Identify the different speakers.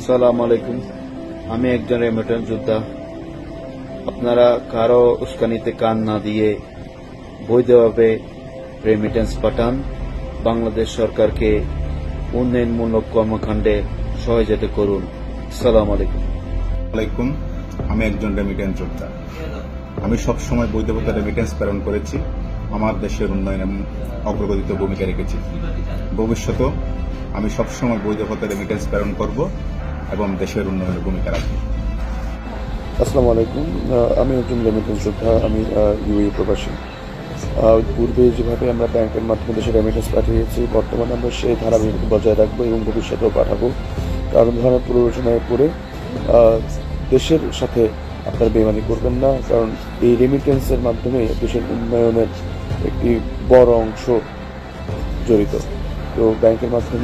Speaker 1: আসসালামু আলাইকুম। আমি একজন রেমিটেন্স যোদ্ধা। আপনারা কারো উস্কানিতে কান না দিয়ে বৈধভাবে রেমিটেন্স পাঠান। বাংলাদেশ সরকারকে উন্নয়নমূলক কর্মকাণ্ডে সহযোগিতা করুন। আসসালামু
Speaker 2: আলাইকুম। আমি একজন রেমিটেন্স যোদ্ধা। আমি সবসময় বৈধভাবে রেমিটেন্স প্রেরণ করেছি। আমার দেশের উন্নয়নে অগ্রগতিতে ভূমিকা রেখেছি। ভবিষ্যতেও আমি সবসময় বৈধভাবে রেমিটেন্স প্রেরণ করব এবং দেশের উন্নয়নে ভূমিকা রাখব।
Speaker 3: আসসালামু আলাইকুম। আমি একজন রেমিটেন্স যোদ্ধা। আমি ইউএই প্রবাসী। পূর্বে যেভাবে আমরা ব্যাংকের মাধ্যমে দেশে রেমিটেন্স পাঠিয়েছি, বর্তমানে আমরা সেই ধারাবাহিকতা বজায় রাখবো এবং ভবিষ্যতেও পাঠাবো। কারণ ধরনের প্ররোচনায় পড়ে দেশের সাথে আপনারা বেইমানি করবেন না, কারণ এই রেমিটেন্সের মাধ্যমে দেশের উন্নয়নের একটি বড় অংশ জড়িত। তো ব্যাংকের মাধ্যমে